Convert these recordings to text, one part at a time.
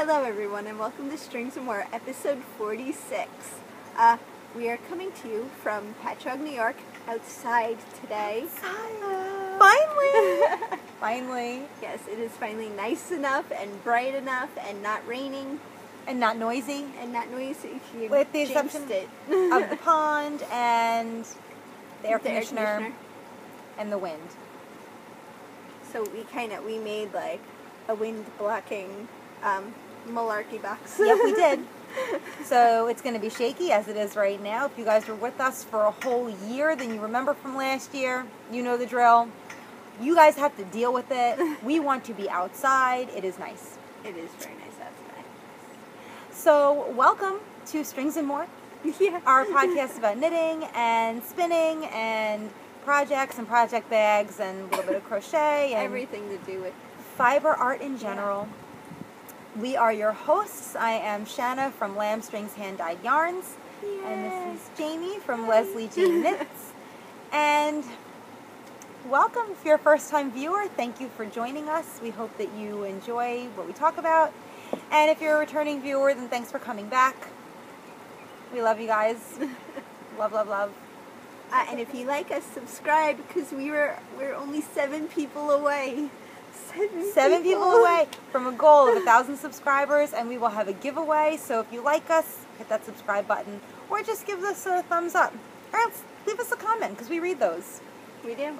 Hello everyone and welcome to Strings and More, episode 46. We are coming to you from Patchogue, New York, outside today. Outside. Finally! Finally. Yes, it is finally nice enough and bright enough and not raining. And not noisy. And not noisy. With the exception of the pond and the air conditioner and the wind. So we made like a wind blocking malarkey box. Yep, we did. So it's going to be shaky as it is right now. If you guys were with us for a whole year, then you remember from last year, you know the drill. You guys have to deal with it. We want to be outside. It is nice. It is very nice outside. So welcome to Strings and More, Yeah. our podcast about knitting and spinning and projects and project bags and a little bit of crochet and everything to do with fiber art in general. Yeah. We are your hosts. I am Shanna from Lambstrings Hand-Dyed Yarns. Yay. And this is Jaymie from LeslieJeanKnits. And welcome. If you're a first-time viewer, thank you for joining us. We hope that you enjoy what we talk about. And if you're a returning viewer, then thanks for coming back. We love you guys. Love, love, love. And if you like us, subscribe, because we're only 7 people away. 7 people away from a goal of 1,000 subscribers, and we will have a giveaway. So if you like us, hit that subscribe button, or just give us a thumbs up, or else leave us a comment, because we read those. We do.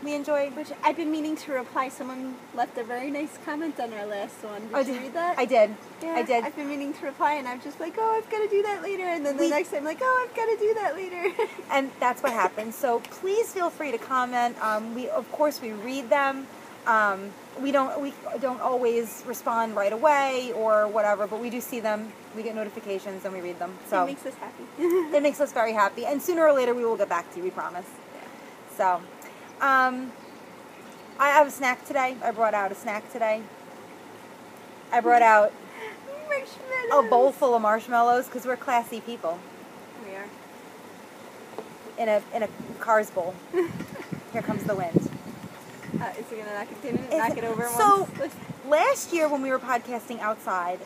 We enjoy. Which I've been meaning to reply. Someone left a very nice comment on our last one. Did you read that? I did. Yeah, I did. I've been meaning to reply, and I'm just like, oh, I've got to do that later. And then the next time, like, oh, I've got to do that later. And that's what happens. So please feel free to comment. Of course, we read them. We don't always respond right away or whatever, but we do see them. We get notifications and we read them. So it makes us happy. It makes us very happy. And sooner or later we will get back to you, we promise. So, I have a snack today. I brought out a snack today. I brought out a bowl full of marshmallows because we're classy people. We are. In a Cars bowl. Here comes the wind. Is it going to knock it over so, once? Last year when we were podcasting outside,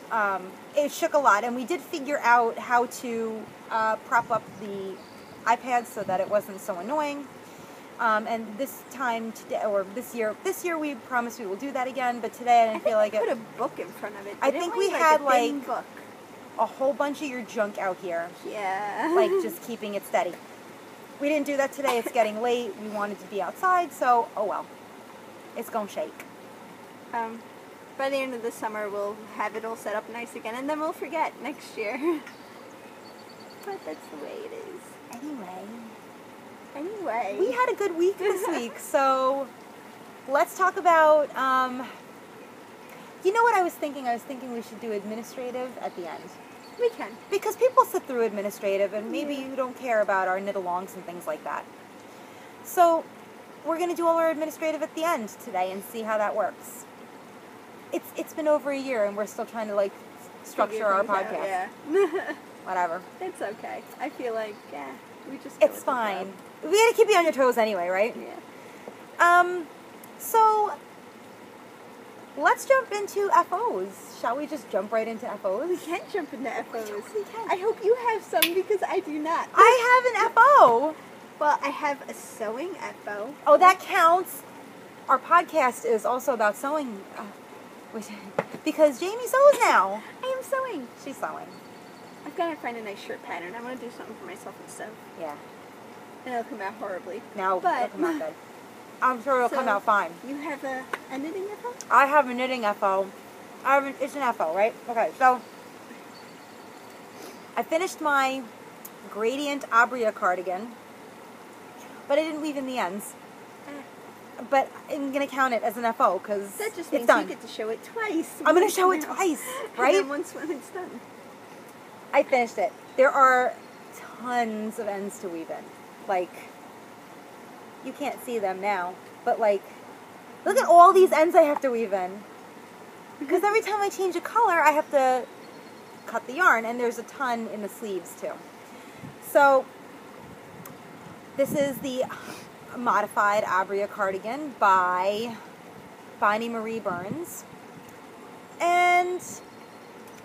it shook a lot, and we did figure out how to prop up the iPad so that it wasn't so annoying. And this time today, or this year we promised we will do that again. But today I didn't feel like it. Put a book in front of it. I think we had like book. A whole bunch of your junk out here. Yeah. Like just keeping it steady. We didn't do that today. It's getting late. We wanted to be outside, so oh well. It's gonna shake. By the end of the summer, we'll have it all set up nice again, and then we'll forget next year. But that's the way it is. Anyway. We had a good week this week, so let's talk about, you know what I was thinking? I was thinking we should do administrative at the end. We can. Because people sit through administrative, and maybe you don't care about our knit-alongs and things like that. So we're going to do all our administrative at the end today and see how that works. It's been over a year, and we're still trying to, like, structure our podcast. Yeah. Whatever. It's okay. I feel like, we just... It's fine. We got to keep you on your toes anyway, right? Yeah. So, let's jump into FOs. Shall we just jump right into FOs? We can jump into FOs. We can. I hope you have some, because I do not. I have an FO. Well, I have a sewing FO. Oh, that counts. Our podcast is also about sewing. Because Jaymie sews now. I am sewing. She's sewing. I've got to find a nice shirt pattern. I want to do something for myself and sew. Yeah. And it'll come out horribly. No, it'll come out good. I'm sure it'll come out fine. You have a knitting FO? I have a knitting FO. It's an FO, right? Okay, so I finished my gradient Abria cardigan, but I didn't weave in the ends. But I'm going to count it as an FO because that just means it's done. You get to show it twice. I'm going to show it twice, right? And then once when it's done. I finished it. There are tons of ends to weave in. Like, you can't see them now, but like, look at all these ends I have to weave in. Because every time I change a color, I have to cut the yarn, and there's a ton in the sleeves too. So, this is the modified Abria cardigan by Bonnie Marie Burns. And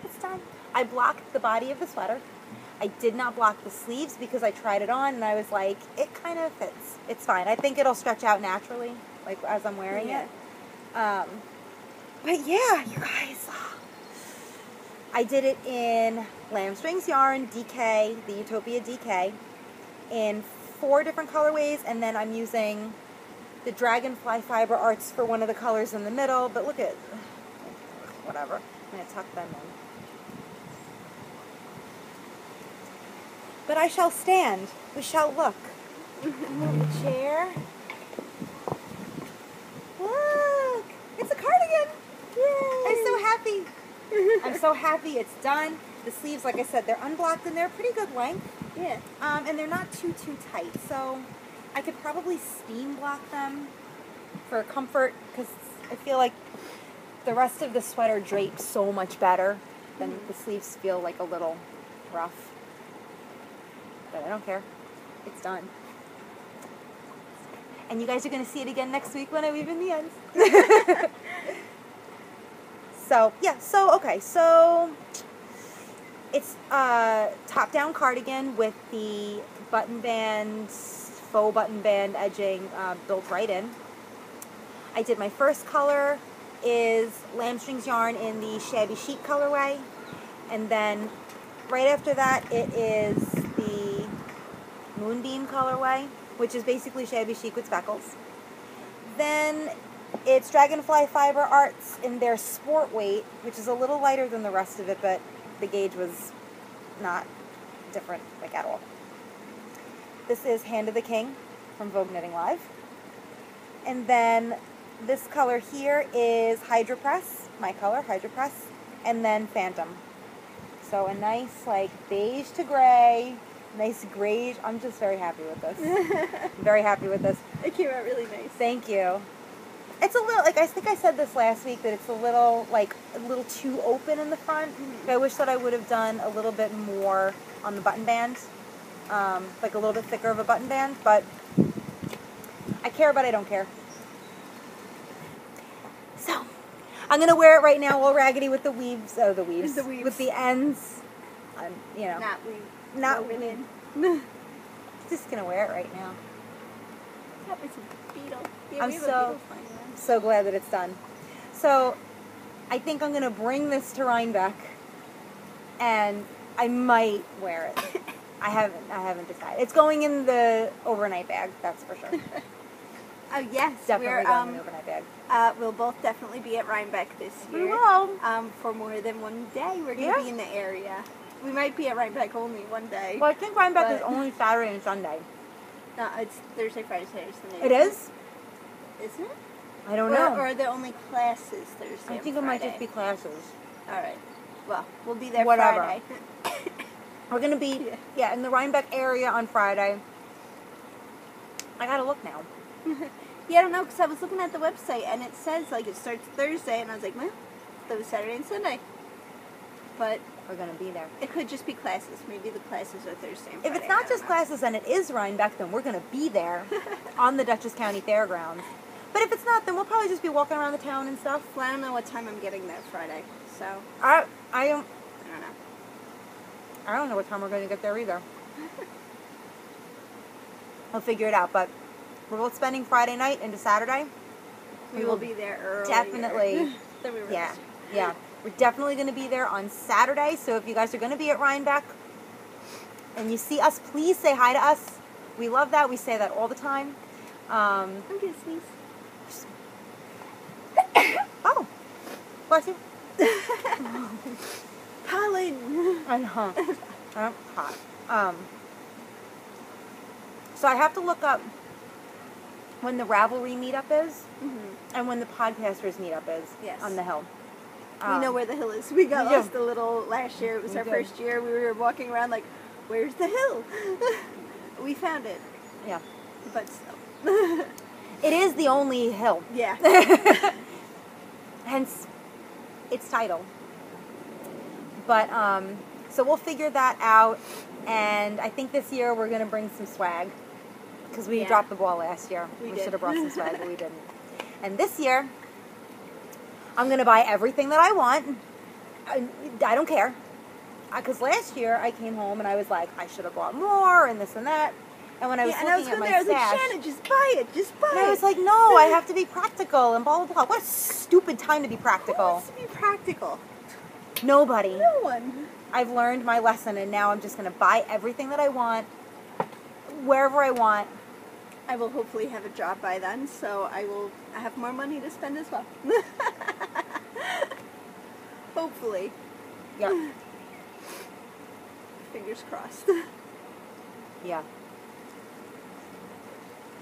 it's done. I blocked the body of the sweater. I did not block the sleeves because I tried it on and I was like, it kind of fits. It's fine. I think it'll stretch out naturally, like as I'm wearing it. But yeah, you guys, I did it in Lambstrings yarn, DK, the Ewetopia DK, in 4 different colorways, and then I'm using the Dragonfly Fiber Arts for one of the colors in the middle, but look at, whatever, I'm going to tuck them in. But I shall stand, we shall look. Move the chair. Look, it's a cardigan. Yay. I'm so happy. I'm so happy it's done. The sleeves, like I said, they're unblocked and they're a pretty good length. Yeah. And they're not too tight, so I could probably steam block them for comfort because I feel like the rest of the sweater drapes so much better than the sleeves feel like a little rough. But I don't care. It's done. And you guys are going to see it again next week when I weave in the ends. So, yeah, okay, so it's a top-down cardigan with the button band, faux button band edging built right in. I did my first color is Lambstrings yarn in the Shabby Chic colorway, and then right after that it is the Moonbeam colorway, which is basically Shabby Chic with speckles. Then it's Dragonfly Fiber Arts in their sport weight, which is a little lighter than the rest of it, but the gauge was not different, like, at all. This is Hand of the King from Vogue Knitting Live. And then this color here is Hydra Press, my color, Hydra Press, and then Phantom. So a nice, like, beige to gray, nice grayish. I'm just very happy with this. Very happy with this. It came out really nice. Thank you. It's a little, like, I think I said this last week, that it's a little too open in the front. I wish that I would have done a little bit more on the button band, like a little bit thicker of a button band, but I care, but I don't care. So, I'm going to wear it right now all raggedy with the weaves, with the ends, you know. Not women. Just going to wear it right now. That was a beetle. Yeah, I'm so glad that it's done. So, I think I'm going to bring this to Rhinebeck, and I might wear it. I haven't decided. It's going in the overnight bag, that's for sure. Oh yes, Definitely going in the overnight bag. We'll both definitely be at Rhinebeck this year. We will. For more than one day. We're going to be in the area. We might be at Rhinebeck only one day. Well, I think Rhinebeck is only Saturday and Sunday. No, it's Thursday, Friday, Saturday, Sunday. It is? Isn't it? I don't know. Or are there only classes Thursday I think and it might Friday? just be classes. Alright. Well, we'll be there Whatever. Friday. We're going to be, in the Rhinebeck area on Friday. I got to look now. Yeah, I don't know, because I was looking at the website, and it says, like, it starts Thursday, and I was like, well, that was Saturday and Sunday. But we're going to be there. It could just be classes. Maybe the classes are Thursday and Friday. If it's not just classes and it is Rhinebeck, then we're going to be there on the Dutchess County Fairgrounds. But if it's not, then we'll probably just be walking around the town and stuff. Well, I don't know what time I'm getting there Friday, so. I don't know. I don't know what time we're going to get there either. We'll figure it out, but we're both spending Friday night into Saturday. We will be there earlier. Definitely. Than we were yeah. We're definitely going to be there on Saturday, so if you guys are going to be at Rhinebeck and you see us, please say hi to us. We love that. We say that all the time. I'm going to sneeze. Oh. Bless you. Pollen. I'm hot. So I have to look up when the Ravelry meetup is and when the podcasters meetup is on the hill. We know where the hill is. We got lost a little last year. It was our first year. We were walking around like, where's the hill? We found it. Yeah. But still. It is the only hill. Yeah. Hence its title. But, so we'll figure that out. And I think this year we're going to bring some swag. Because we dropped the ball last year. We should have brought some swag, but we didn't. And this year, I'm going to buy everything that I want. I don't care. Because last year I came home and I was like, I should have bought more and this and that. And when I was looking at my stash, I was like, Shannon, just buy it, just buy it. And I was like, no, I have to be practical and blah, blah, blah. What a stupid time to be practical. Who wants to be practical? Nobody. No one. I've learned my lesson, and now I'm just going to buy everything that I want, wherever I want. I will hopefully have a job by then, so I will have more money to spend as well. Hopefully. Yeah. Fingers crossed. Yeah.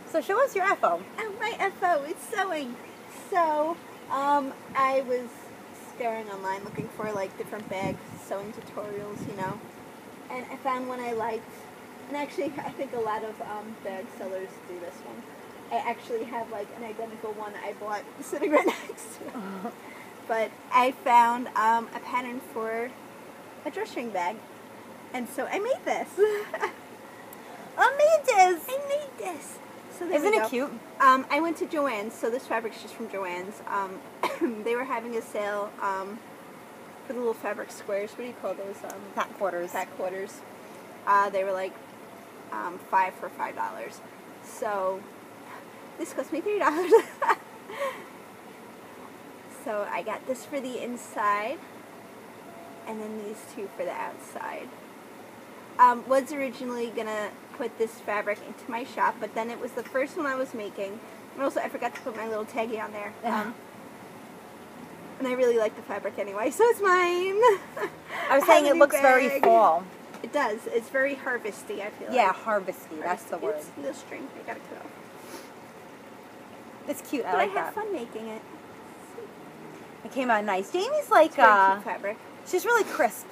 So show us your FO. Oh, my FO is sewing. So, I was scouring online looking for like different bag sewing tutorials, you know, and I found one I liked. And actually, I think a lot of bag sellers do this one. I actually have like an identical one I bought sitting right next to it. But I found a pattern for a drawstring bag, and so I made this. I made this. So there Isn't we it go. cute? I went to Joann's, so this fabric's just from Joann's. They were having a sale for the little fabric squares. What do you call those? Fat quarters. Fat quarters. They were like 5 for $5. So this cost me $3. So I got this for the inside, and then these two for the outside. Was originally gonna put this fabric into my shop, but then it was the first one I was making, and also I forgot to put my little taggy on there. And I really like the fabric anyway, so it's mine. I was saying it looks very fall. It does. It's very harvesty, I feel Yeah, like. harvesty. That's the word. It's the string. I gotta cut off. It's cute. But I like I that. had fun making it. It came out nice. Jamie's like, It's very cute fabric. she's really crisp.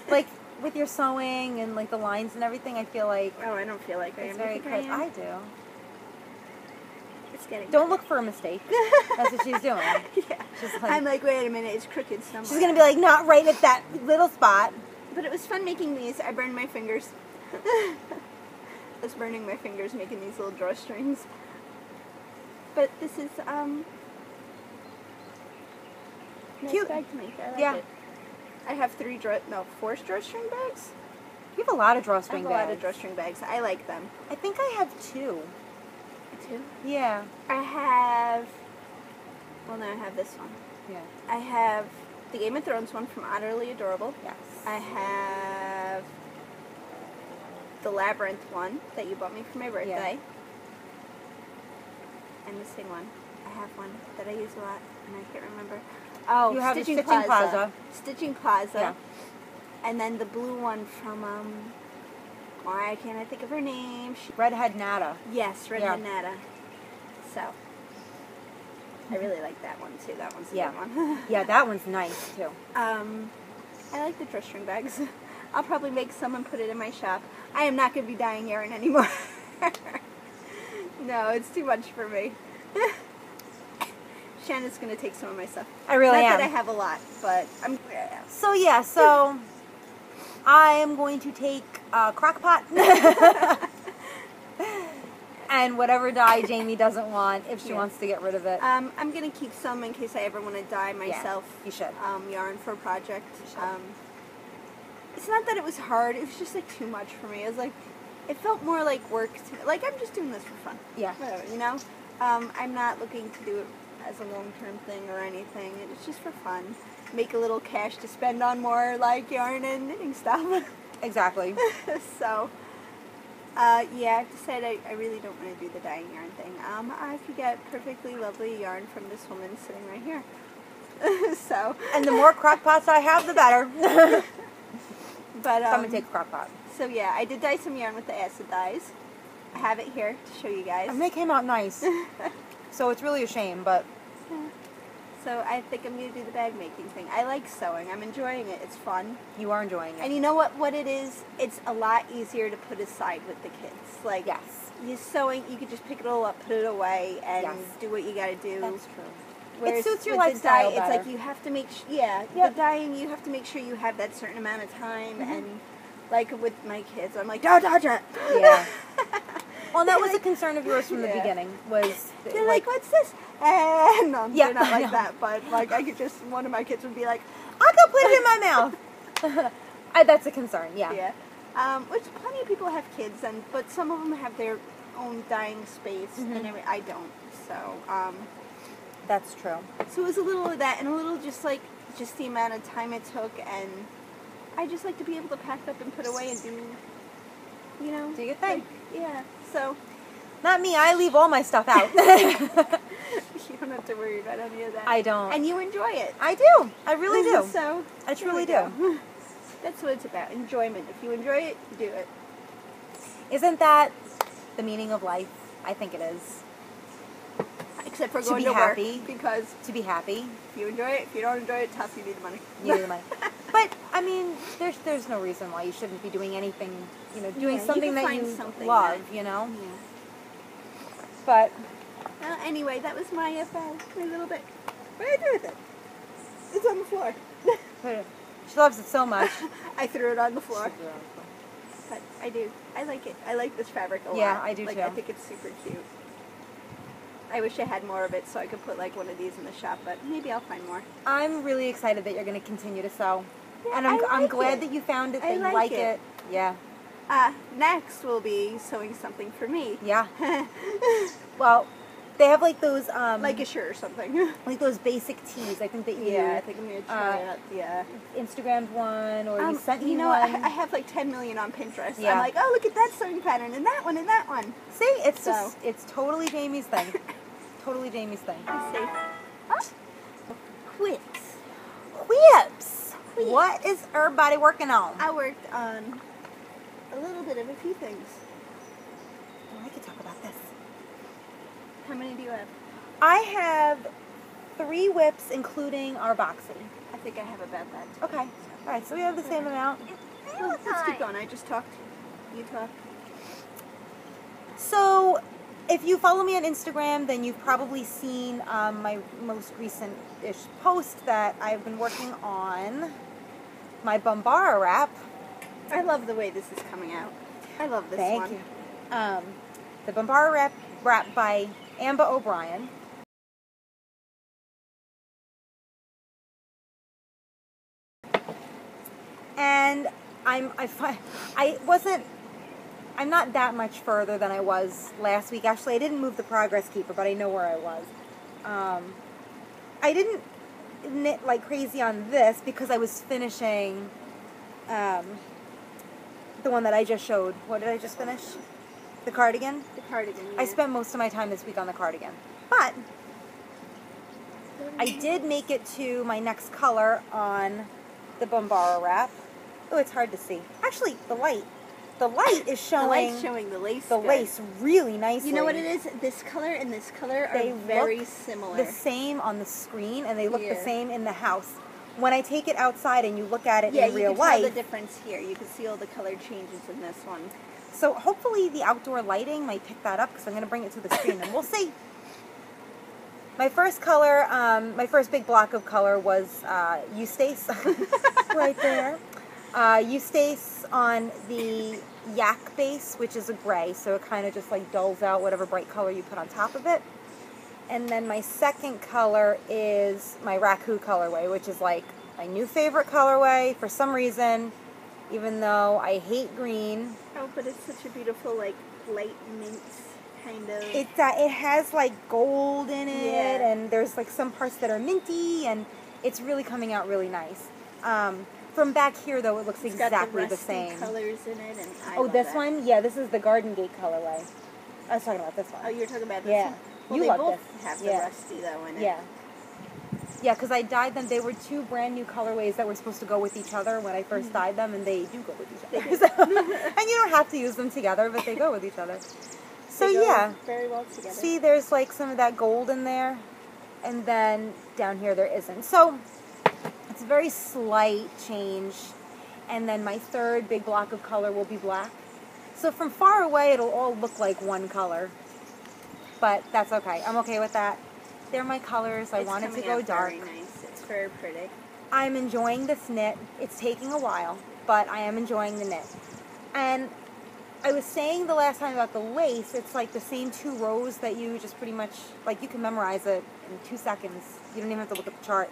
Like, with your sewing and like the lines and everything, I feel like Oh, I don't feel like I am. it's very You think crisp. I I am? do. It's getting Don't look for a mistake. That's what she's doing. Yeah. She's like, I'm like, wait a minute, it's crooked somewhere. she's gonna be like, not right at that little spot. But it was fun making these. I burned my fingers. I was burning my fingers making these little drawstrings. But this is nice Cute. bag to make. I like Yeah. it. I have 4 drawstring bags. You have a lot of I drawstring have bags. a lot of drawstring bags. I like them. I think I have 2. 2. Yeah. I have. Well, no, I have this one. Yeah. I have the Game of Thrones one from Utterly Adorable. Yes. I have the Labyrinth one that you bought me for my birthday. I'm missing one. I have one that I use a lot, and I can't remember. Oh, You have Stitching Stitching Plaza. Plaza. Stitching Plaza. Yeah. And then the blue one from, why can't I think of her name? Redhead Nada. Yes, Yeah. Redhead Nada. So, I really like that one, too. That one's a Yeah. good one. Yeah, that one's nice too. I like the drawstring bags. I'll probably make some and put it in my shop. I am not going to be dyeing yarn anymore. No, it's too much for me. Shannon's going to take some of my stuff. I really Not am. that I have a lot, but I'm... So yeah, so I am going to take a crock pot and whatever dye Jaymie doesn't want, if she wants to get rid of it. I'm going to keep some in case I ever want to dye myself. You should. Yarn for a project. It's not that it was hard. It was just like too much for me. It was like, it felt more like work. Like I'm just doing this for fun. Yeah. Whatever, you know? I'm not looking to do it as a long-term thing or anything. It's just for fun. Make a little cash to spend on more like yarn and knitting stuff. Exactly. So, yeah, I've decided I really don't want to do the dyeing yarn thing. I could get perfectly lovely yarn from this woman sitting right here. So. And the more crock pots I have, the better. But, So I'm going to take a crock pot. So yeah, I did dye some yarn with the acid dyes. I have it here to show you guys. And they came out nice. So it's really a shame, but... So I think I'm going to do the bag making thing. I like sewing. I'm enjoying it. It's fun. You are enjoying it. And you know what it is? It's a lot easier to put aside with the kids. Like, yes. You sewing, you could just pick it all up, put it away, and do what you got to do. That's true. Whereas it suits your with lifestyle the dye, better. it's like you have to make the dyeing, you have to make sure you have that certain amount of time, and like with my kids, I'm like, don't touch it. Yeah. Well, that was a concern of yours from the beginning. Was they're like, what's this? And no, Yeah, they're not I like know. that. But like, I could just one of my kids would be like, I'll go Don't put it in my mouth. That's a concern, yeah. Yeah. Which plenty of people have kids, but some of them have their own dying space, and I don't. So, that's true. So it was a little of that, and a little just the amount of time it took, and I just like to be able to pack up and put away and do, you know. Do your thing. Like, yeah, so. Not me, I leave all my stuff out. You don't have to worry about any of that. I don't. And you enjoy it. I do. I really do. So. I truly do. That's what it's about, enjoyment. If you enjoy it, do it. Isn't that the meaning of life? I think it is. Except for going to happy, work, because to be happy. If you enjoy it, if you don't enjoy it, tough, you need the money. You need the money. But, I mean, there's no reason why you shouldn't be doing anything, you know, doing something that you love, you know? Yeah. But. Well, anyway, that was my little bit. What did I do with it? It's on the floor. She loves it so much. I threw it on the floor. But I do. I like it. I like this fabric a lot. Yeah, I do too. I think it's super cute. I wish I had more of it so I could put like one of these in the shop, but maybe I'll find more. I'm really excited that you're going to continue to sew. Yeah, and I'm glad that you found it, that you like it. Yeah. Next will be sewing something for me. Yeah. Well, they have like those like a shirt or something. Like those basic tees. I think that you I think I'm gonna try it. Yeah. Instagrammed one, or you sent me you know, one. I have like 10 million on Pinterest. Yeah. I'm like, oh, look at that sewing pattern and that one and that one. See, it's just it's totally Jaymie's thing. Totally Jaymie's thing. Let's see. Quips. Quips. What is everybody working on? I worked on a little bit of a few things. Oh, I could talk about this. How many do you have? I have 3 whips, including our Boxy. I think I have about that. Okay. All right, so we have the same amount. Well, let's keep going. I just talked. You talk. So, if you follow me on Instagram, then you've probably seen my most recent-ish post that I've been working on my Bambara wrap. I love the way this is coming out. I love this one. Thank you. The Bambara wrap by Ambah O'Brien. And I'm not that much further than I was last week. Actually, I didn't move the progress keeper, but I know where I was. I didn't knit like crazy on this because I was finishing the one that I just showed. What did I just finish? The cardigan? The cardigan, yeah. I spent most of my time this week on the cardigan. But I did make it to my next color on the Bambara wrap. Oh, it's hard to see. Actually, the light is showing. The light's showing the lace. The lace really nicely. You know what it is? This color and this color are very similar. The same on the screen, and they look the same in the house. When I take it outside and you look at it in real life, you can tell the difference here. You can see all the color changes in this one. So hopefully the outdoor lighting might pick that up because I'm going to bring it to the screen and we'll see. My first color, my first big block of color was Eustace, right there. Eustace on the yak base, which is a gray, so it kind of just like dulls out whatever bright color you put on top of it. And then my second color is my Raku colorway, which is like my new favorite colorway for some reason, even though I hate green. Oh, but it's such a beautiful, like, light mint kind of. It has like gold in it, and there's like some parts that are minty, and it's really coming out really nice. From back here, though, it looks exactly the same. Colors in it, and I love this that. one? Yeah, this is the Garden Gate colorway. I was talking about this one. Oh, you were talking about this one? Well, you they love both this. have the rusty, though, in it. Yeah. Yeah, because I dyed them. They were 2 brand new colorways that were supposed to go with each other when I first dyed them, and they do go with each other. So, and you don't have to use them together, but they go with each other. So they go yeah. Very well together. See, there's like some of that gold in there, and then down here there isn't. So it's a very slight change. And then my third big block of color will be black. So from far away, it'll all look like one color. But that's okay. I'm okay with that. They're my colors. I wanted to go dark. Very nice. It's very pretty. I'm enjoying this knit. It's taking a while, but I am enjoying the knit. And I was saying the last time about the lace, it's like the same 2 rows that you just pretty much, like you can memorize it in 2 seconds. You don't even have to look at the chart.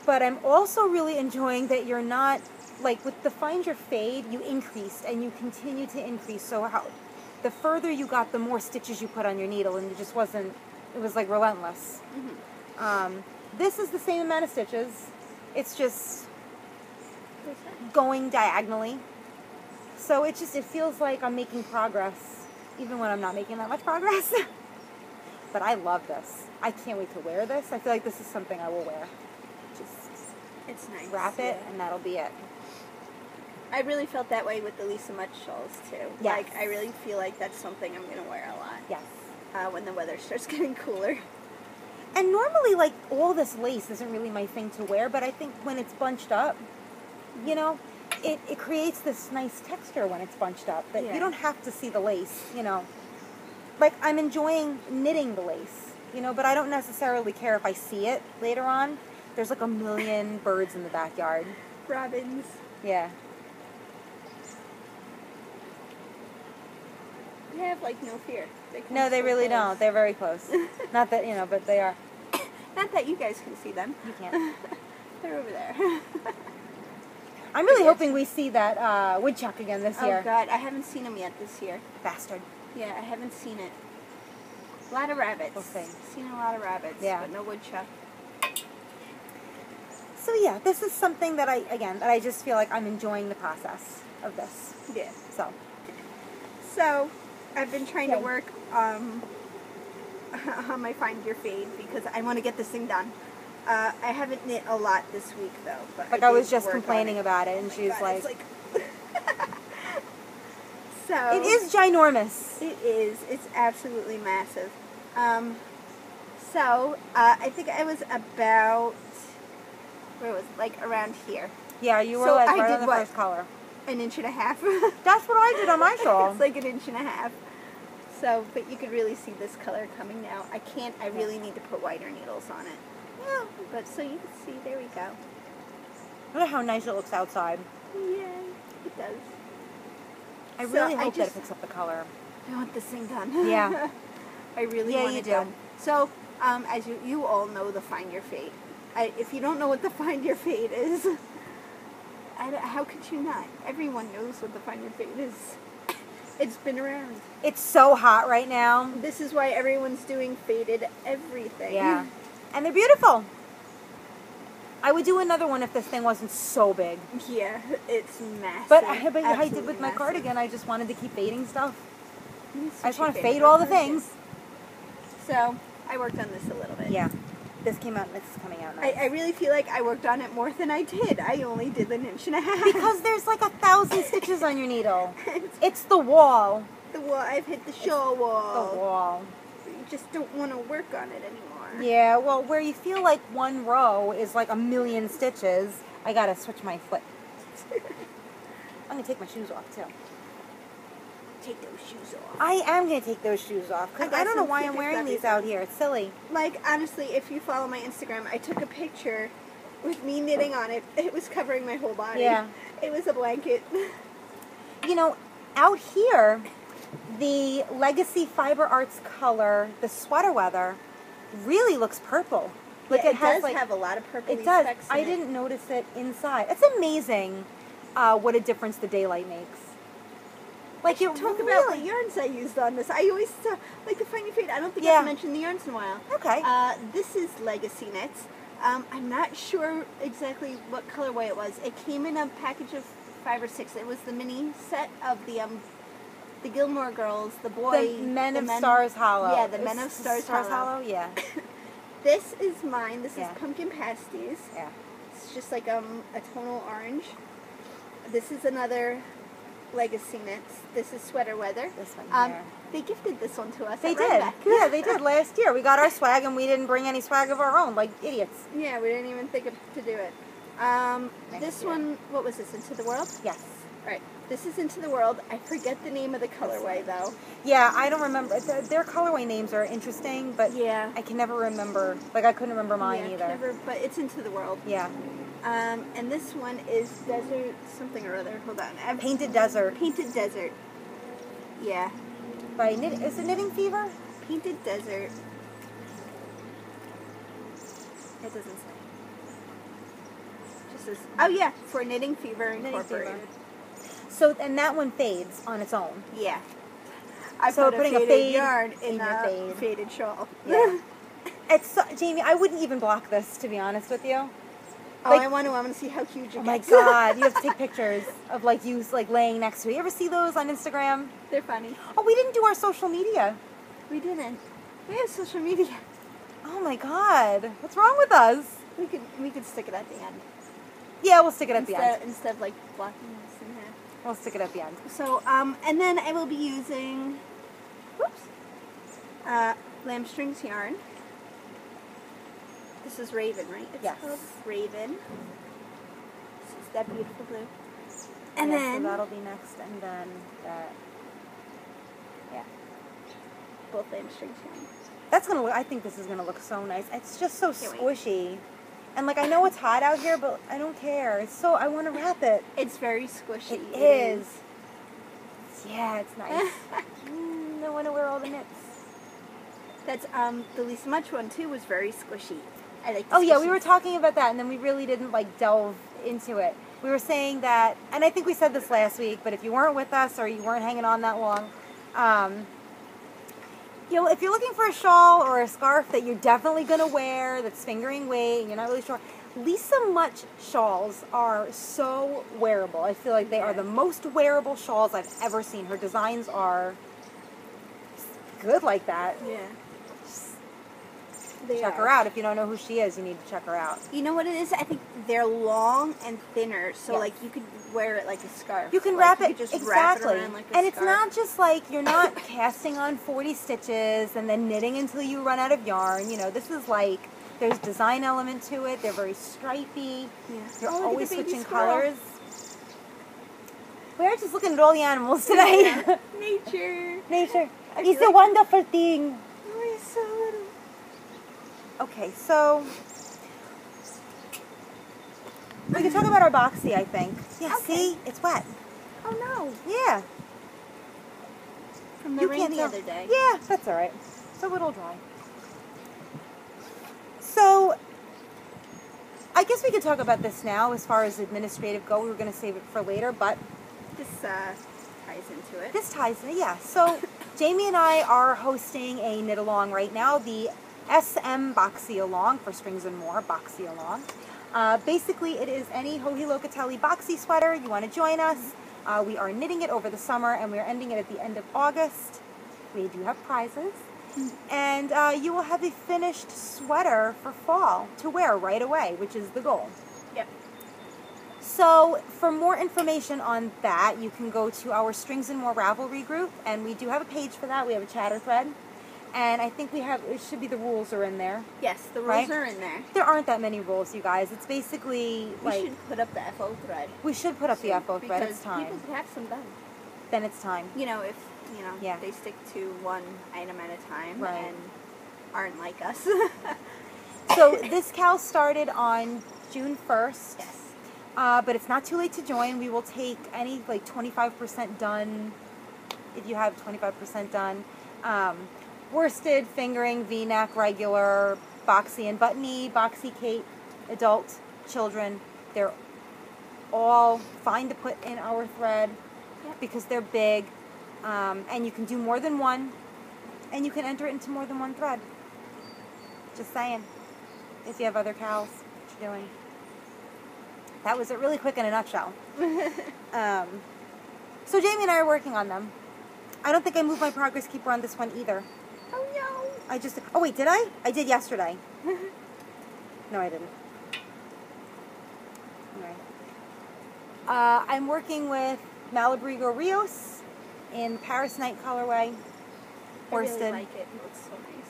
But I'm also really enjoying that you're not, like with the Find Your Fade, you increased and you continue to increase. So the further you got, the more stitches you put on your needle, and it just wasn't, it was like relentless. This is the same amount of stitches. It's just going diagonally. So it feels like I'm making progress, even when I'm not making that much progress. But I love this. I can't wait to wear this. I feel like this is something I will wear. It's nice. Wrap it, and that'll be it. I really felt that way with the Lisa Much shawls, too. Yes. Like, I really feel like that's something I'm going to wear a lot. Yes. When the weather starts getting cooler. And normally, like, all this lace isn't really my thing to wear, but I think when it's bunched up, you know, it creates this nice texture when it's bunched up, that you don't have to see the lace, you know. Like, I'm enjoying knitting the lace, you know, but I don't necessarily care if I see it later on. There's like a million birds in the backyard. Robins. Yeah. They have, like, no fear. No, they really don't. They're very close. Not that, you know, but they are. Not that you guys can see them. You can't. They're over there. I'm really hoping we see that woodchuck again this year. Oh, God. I haven't seen him yet this year. Bastard. Yeah, I haven't seen it. A lot of rabbits. We'll see. Seen a lot of rabbits, but no woodchuck. So yeah, this is something that I just feel like I'm enjoying the process of this. Yeah. So I've been trying to work on my Find Your Fade because I want to get this thing done. I haven't knit a lot this week though. But like I was just complaining about it, and she was like so it is ginormous. It is. It's absolutely massive. I think I was about, where was it? Like around here. Yeah, you were like right on the first color. An inch and a half. That's what I did on my shawl. It's like an inch and a half. So, but you could really see this color coming now. I really need to put wider needles on it. Yeah, but so you can see, there we go. Look at how nice it looks outside. Yeah, it does. I really hope that it picks up the color. I want this thing done. Yeah. I really want it done. So, as you all know the Find Your Fade. If you don't know what the Find Your Fade is, how could you not? Everyone knows what the Find Your Fade is. It's been around. It's so hot right now. This is why everyone's doing faded everything. Yeah. And they're beautiful. I would do another one if this thing wasn't so big. Yeah, it's massive. But I did with my cardigan, I just wanted to keep fading stuff. I just want to fade all the things. So, I worked on this a little bit. Yeah. This is coming out nice. I really feel like I worked on it more than I did. I only did an inch and a half. Because there's like 1,000 stitches on your needle. It's the wall. The wall. I've hit the shawl wall. The wall. You just don't want to work on it anymore. Yeah, well, where you feel like one row is like 1,000,000 stitches, I gotta switch my foot. I'm gonna take my shoes off too. Take those shoes off. I am going to take those shoes off. Because I don't know why I'm wearing these out here. It's silly. Like, honestly, if you follow my Instagram, I took a picture with me knitting on it. It was covering my whole body. Yeah. It was a blanket. You know, out here, the Legacy Fiber Arts color, the sweater weather, really looks purple. Like yeah, it does have a lot of purple specks in it. I didn't notice it inside. It's amazing what a difference the daylight makes. Like, you talk about what yarns I used on this. I always like the Find Your Fade. I don't think I've mentioned the yarns in a while. Okay. This is Legacy Knits. I'm not sure exactly what colorway it was. It came in a package of 5 or 6. It was the mini set of the Gilmore Girls, the boy, the Men of Stars Hollow. Yeah, the Men of Stars Hollow. Yeah. This is mine. This is Pumpkin Pasties. Yeah. It's just like a tonal orange. This is another Legacy Knits. This is Sweater Weather. This one here. They gifted this one to us. They did. Yeah, they did last year. We got our swag and we didn't bring any swag of our own, like idiots. Yeah, we didn't even think to do it. This one, what was this? Into the World? Yes. All right. This is Into the World. I forget the name of the colorway though. Yeah, I don't remember. Their colorway names are interesting, but I can never remember. Like I couldn't remember mine either. But it's Into the World. Yeah. And this one is Desert something or other. Hold on. Painted Desert. Painted Desert. Yeah. By is it Knitting Fever? Painted Desert. It doesn't say. This is, oh yeah, for Knitting Fever Knitting Incorporated. Fever. So, and that one fades on its own. Yeah. I So put putting a a faded fade yarn in in your a fade. faded shawl. Yeah. It's so, Jaymie, I wouldn't even block this, to be honest with you. Oh, Like, I want to see how huge it oh my gets. God, you have to take pictures of like you like laying next to it. You ever see those on Instagram? They're funny. Oh, we didn't do our social media. We didn't. We have social media. Oh my God, what's wrong with us? We could stick it at the end. Yeah, we'll stick it at the end. Instead of like blocking this in half. We'll stick it at the end. So, and then I will be using, Lambstrings yarn. This is Raven, right? It's Yes. called Raven. This is that beautiful blue. And Yeah, then, so that'll be next, and then that. yeah, both Lambstrings yarn. That's gonna look. I think this is gonna look so nice. It's just so Can't wait. squishy, and like I know it's hot out here, but I don't care. It's so I want to wrap it. It's very squishy. It is. Yeah, it's nice. I want to wear all the knits. That's the Lisa Much one too was very squishy. I like. Oh yeah, we were talking about that, and then we really didn't like delve into it. We were saying that, and I think we said this last week, but if you weren't with us or you weren't hanging on that long, you know, if you're looking for a shawl or a scarf that you're definitely gonna wear, that's fingering weight, and you're not really sure, Lisa Much shawls are so wearable. I feel like they are the most wearable shawls I've ever seen. Her designs are good like that. Yeah. Check her out. If you don't know who she is, you need to check her out. You know what it is? I think they're long and thinner, so Yes. like you could wear it like a scarf. You can Like, wrap you it, could just exactly. wrap it around like a and it's scarf. not just like you're not casting on 40 stitches and then knitting until you run out of yarn. You know, this is like, there's design element to it. They're very stripey. Yeah. You're Oh, look at always the baby switching squirrel. colors. We're just looking at all the animals today. Yeah. Nature. Nature. I It's feel a like- wonderful thing. Oh, he's so little. Okay, so we can talk about our Boxy, I think. Yeah, Okay. see? It's wet. Oh no. Yeah. From the rain the other day. Yeah, that's all right. So it'll dry. So I guess we could talk about this now as far as administrative go. We were going to save it for later, but This ties into it. this ties in. Yeah. So Jaymie and I are hosting a knit along right now, the SM Boxy Along for Strings and More Boxy Along. Basically, it is any Joji Locatelli Boxy sweater. You want to join us. We are knitting it over the summer, and we are ending it at the end of August. We do have prizes. And you will have a finished sweater for fall to wear right away, which is the goal. Yep. So for more information on that, you can go to our Strings and More Ravelry group, and we do have a page for that. We have a chatter thread. And I think we have, it should be the rules are in there. Yes, the rules Right? are in there. There aren't that many rules, you guys. It's basically We like, should put up the FO thread. we should put up the FO thread. Because It's time. people could have some done. Then it's time. You know, if, Yeah. they stick to one item at a time Right. and aren't like us. So this cal started on June 1st. Yes. But it's not too late to join. We will take any like 25% done, if you have 25% done. Worsted, fingering, V-neck, regular, boxy and button-y, boxy cape, adult, children. They're all fine to put in our thread because they're big. And you can do more than one. And you can enter it into more than one thread. Just saying. If you have other cows, what you're doing. That was it really quick in a nutshell. So Jaymie and I are working on them. I don't think I moved my progress keeper on this one either. Oh no. Oh wait, did I? I did yesterday. No, I didn't. Alright. I'm working with Malabrigo Rios in Paris Night colorway. I really Worsted. like it. It looks so nice.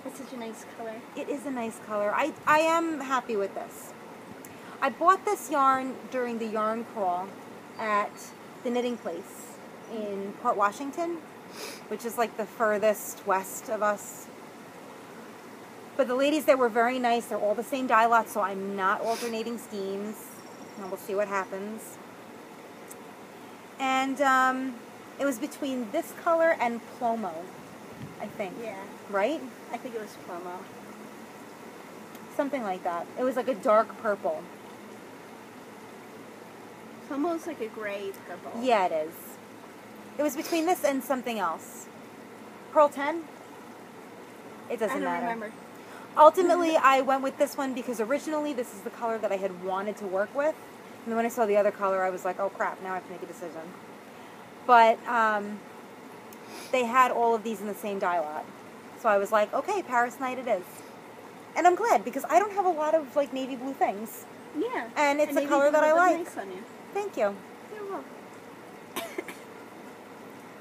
That's such a nice color. It is a nice color. I am happy with this. I bought this yarn during the yarn crawl at the knitting place in Port Washington, which is like the furthest west of us. But the ladies there were very nice. They're all the same dye lot, so I'm not alternating schemes. And we'll see what happens. And it was between this color and Plomo, I think. Yeah. Right? I think it was promo. Something like that. It was like a dark purple. It's almost like a gray purple. Yeah, it is. It was between this and something else. Pearl 10? It doesn't matter. I don't remember. Ultimately, I went with this one because originally this is the color that I had wanted to work with. And then when I saw the other color, I was like, oh crap, now I have to make a decision. But they had all of these in the same dye lot. So I was like, okay, Paris Night it is. And I'm glad because I don't have a lot of like navy blue things. Yeah. And it's a color that I like. Nice on you. Thank you. You're welcome.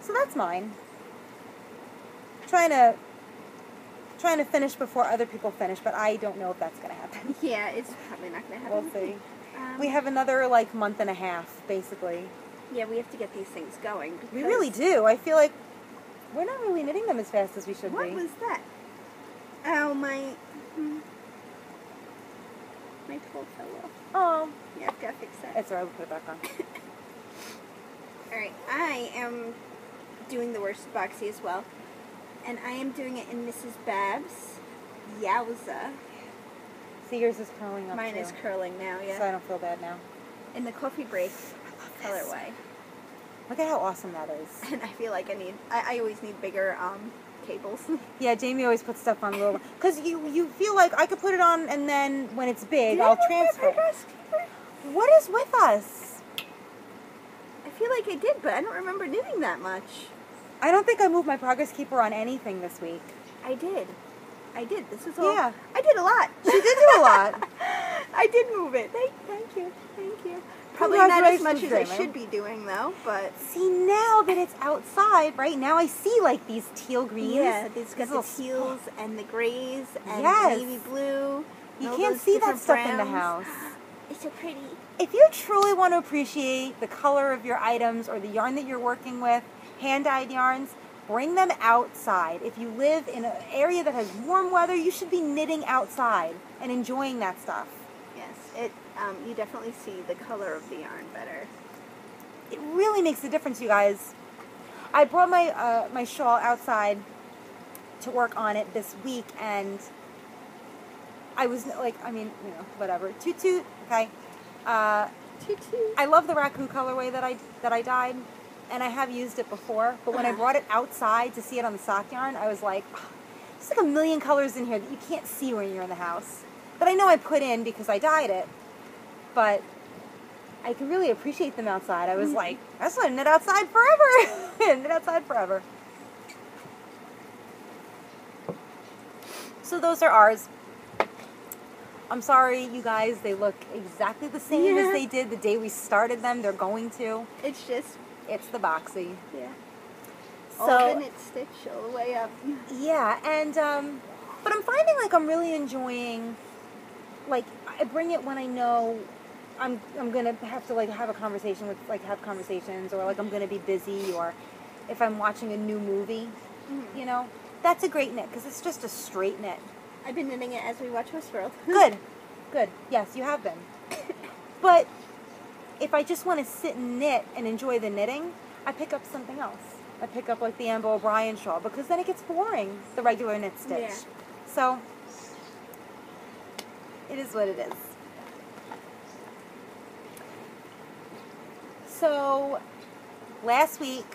So that's mine. Trying to finish before other people finish, but I don't know if that's going to happen. Yeah, it's probably not going to happen. We'll see. We have another like month and a half, basically. Yeah, we have to get these things going. We really do. I feel like we're not really knitting them as fast as we should be. What was that? Oh, my pole fell off. Oh. Yeah, I've got to fix that. It's alright, we'll put it back on. Alright, I am doing the worst Boxy as well. And I am doing it in Mrs. Babs' Yowza. See, yours is curling up Mine too. is curling now, yeah. So I don't feel bad now. In the coffee break colorway. Look at how awesome that is. And I feel like I always need bigger cables. Yeah, Jaymie always puts stuff on little, because you feel like I could put it on and then when it's big, I'll transfer it. What is with us? I feel like I did, but I don't remember knitting that much. I don't think I moved my progress keeper on anything this week. I did. This is all. Yeah. I did a lot. She did do a lot. I did move it. Thank you. Probably not as much as I should be doing, though, but... See, now that it's outside, right now I see, like, these teal greens. Yeah, it's got the teals and the grays and yes. the navy blue. You can't see that stuff in the house. It's so pretty. If you truly want to appreciate the color of your items or the yarn that you're working with, hand-dyed yarns, bring them outside. If you live in an area that has warm weather, you should be knitting outside and enjoying that stuff. Yes, you definitely see the color of the yarn better. It really makes a difference, you guys. I brought my my shawl outside to work on it this week, and I was like, I mean, you know, whatever. Toot toot, okay. Toot toot. I love the raccoon colorway that I dyed, and I have used it before. But when I brought it outside to see it on the sock yarn, I was like, oh, there's like a million colors in here that you can't see when you're in the house. But I know I put in because I dyed it. But I can really appreciate them outside. I was like, that's why I knit outside forever. Knit outside forever. So those are ours. I'm sorry, you guys. They look exactly the same as they did the day we started them. They're going to. It's the Boxy. Yeah. So, all the knit stitch all the way up. Yeah, and but I'm finding like I'm really enjoying. Like I bring it when I know I'm gonna have to like have a conversation with have conversations, or like I'm gonna be busy, or if I'm watching a new movie, you know, that's a great knit because it's just a straight knit. I've been knitting it as we watch Westworld. Good. Yes, you have been. But if I just want to sit and knit and enjoy the knitting, I pick up something else. I pick up like the Ambah O'Brien shawl because then it gets boring, the regular knit stitch. Yeah. So it is what it is. So last week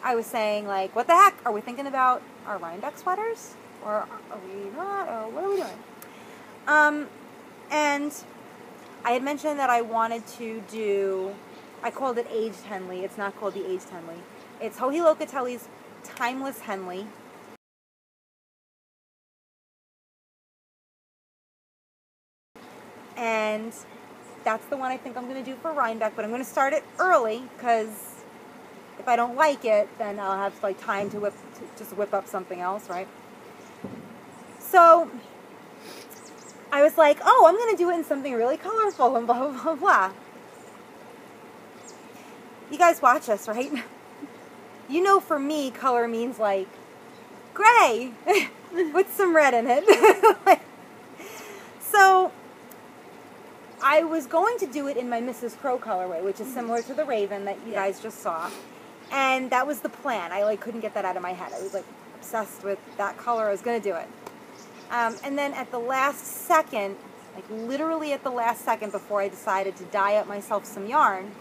I was saying like, what the heck? Are we thinking about our Rhinebeck sweaters? Or are we not? Or what are we doing? And I had mentioned that I wanted to do, I called it Aged Henley. It's not called the Aged Henley. It's Joji Locatelli's Timeless Henley. And that's the one I think I'm going to do for Rhinebeck, but I'm going to start it early because if I don't like it, then I'll have like time to just whip up something else, right? So I was like, oh, I'm going to do it in something really colorful and blah, blah, blah, blah. You guys watch us, right? You know for me, color means like gray with some red in it. So I was going to do it in my Mrs. Crow colorway, which is similar to the Raven that you guys just saw. And that was the plan. I like couldn't get that out of my head. I was like obsessed with that color. I was going to do it. And then at the last second, like literally at the last second before I decided to dye up myself some yarn,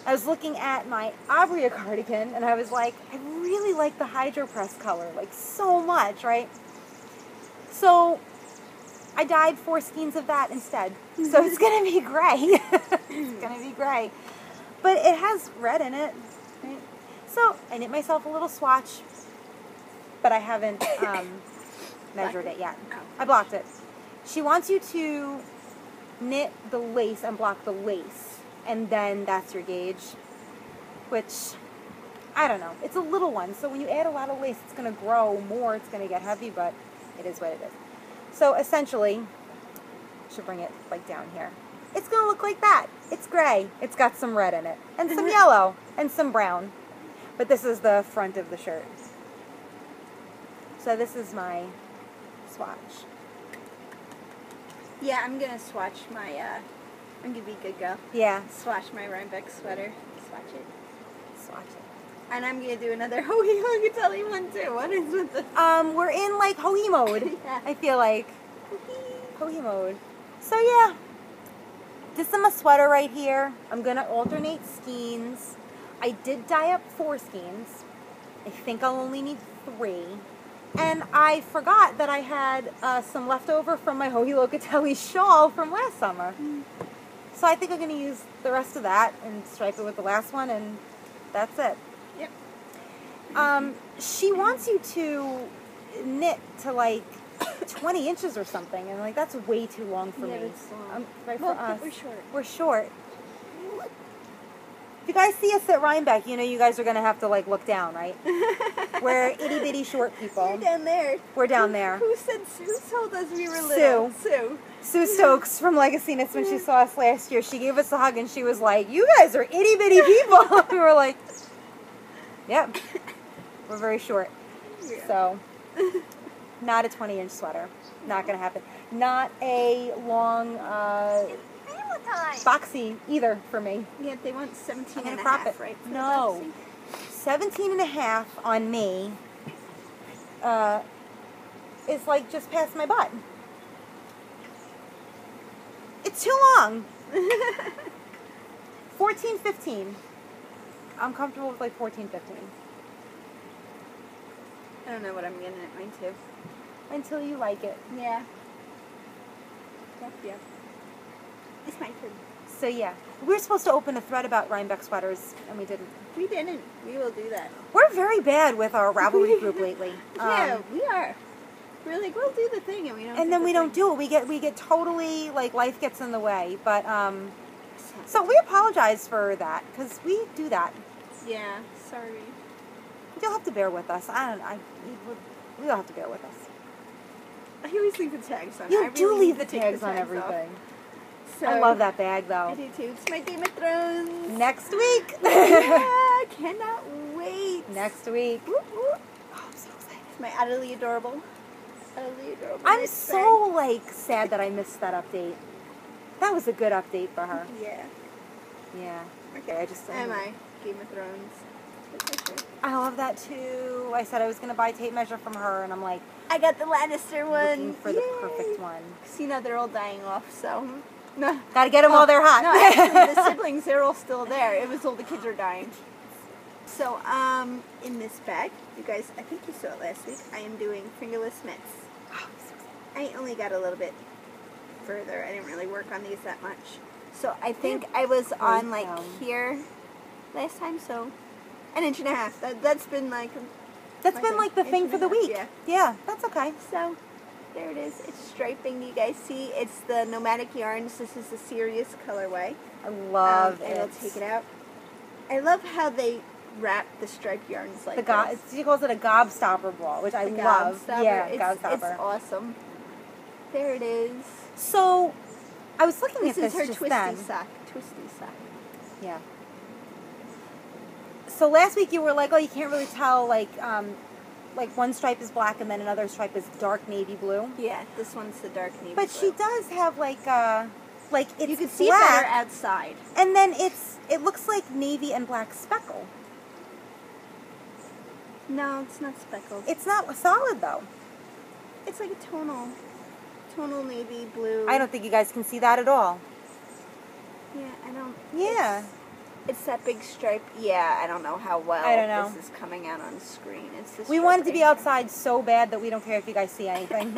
I was looking at my Abria cardigan, and I was like, I really like the Hydro Press color, like so much, right? So I dyed 4 skeins of that instead. So it's going to be gray. It's going to be gray. But it has red in it, right? So I knit myself a little swatch, but I haven't measured it yet. I blocked it. She wants you to knit the lace and block the lace, and then that's your gauge, which, I don't know. It's a little one, so when you add a lot of lace, it's going to grow more, it's going to get heavy, but it is what it is. So essentially, I should bring it like down here. It's going to look like that. It's gray. It's got some red in it, and some yellow, and some brown. But this is the front of the shirt. So this is my swatch. Yeah, I'm going to swatch my, I'm going to be a good girl. Yeah. Swatch my Rhinebeck sweater. Swatch it. Swatch it. And I'm going to do another Locatelli one too. What is with this? We're in like Hohi mode. Yeah. I feel like. Hohi mode. So yeah. This is my sweater right here. I'm going to alternate skeins. I did dye up 4 skeins. I think I'll only need 3. And I forgot that I had some leftover from my Hohi Locatelli shawl from last summer. So I think I'm going to use the rest of that and stripe it with the last one, and that's it. Yep. She wants you to knit to like 20 inches or something, and like that's way too long for me. That's long. Right, Well, for us. we're short. We're short. If you guys see us at Rhinebeck, you know you guys are going to have to like look down, right? We're itty bitty short people. We're down there. We're down there. Who told us we were little? Sue Stokes from Legacy Knits, when she saw us last year, she gave us a hug and she was like, "You guys are itty bitty people." We were like, "Yep, we're very short." Yeah. So, not a 20-inch sweater. Not going to happen. Not a long boxy either for me. Yeah, they want 17 I'm and a gonna crop half, it. right? for the No. boxy? 17 and a half on me is like just past my butt. It's too long. 14, 15. I'm comfortable with like 14, 15. I don't know what I'm going to knit mine to. Until you like it. Yeah. Yep. It's my turn. So yeah. We were supposed to open a thread about Rhinebeck sweaters, and we didn't. We didn't. We will do that. We're very bad with our Ravelry group lately. Yeah, we are. We're like, we'll do the thing, and we don't. And then we don't do it. We get totally, like, life gets in the way. But, so we apologize for that, because we do that. Yeah, sorry. You'll have to bear with us. You'll have to bear with us. I always leave the tags on. You do leave the tags on everything. So, I love that bag, though. I do too. It's my Game of Thrones. Next week. Yeah, cannot wait. Next week. Whoop, whoop. Oh, I'm so excited. It's my utterly adorable. I'm so, like, sad that I missed that update. That was a good update for her. Yeah. Yeah. Okay. I just... Am I? Game of Thrones. I love that, too. I said I was going to buy a tape measure from her, and I'm like... I got the Lannister one. Looking for the perfect one. Because, you know, they're all dying off, so... No. Gotta get them while they're hot. No, actually, the siblings, they're all still there. It was all the kids are dying. So, in this bag, you guys, I think you saw it last week, I am doing fingerless mitts. I only got a little bit further. I didn't really work on these that much. So, I think I was on, like, here last time, so an inch and a half. That's been, like... That's been, like, the thing for the week. Yeah, that's okay. So... there it is. It's striping. You guys see? It's the Nomadic Yarns. This is the Serious colorway. I love it. And I'll take it out. I love how they wrap the striped yarns like this. She calls it a gobstopper ball, which I love. Yeah, gobstopper. It's awesome. There it is. So, I was looking at this is her just twisty then. sock. Twisty sock. Yeah. So last week you were like, oh, you can't really tell, like one stripe is black and then another stripe is dark navy blue. Yeah, this one's the dark navy but blue. She does have like it's you can see black, it better outside. and then it looks like navy and black speckle. No, it's not speckled. It's not solid though. It's like a tonal navy blue. I don't think you guys can see that at all. Yeah, I don't. Yeah. It's that big stripe. Yeah, I don't know how well I don't know. this is coming out on screen. It's this. We want it to be outside so bad that we don't care if you guys see anything.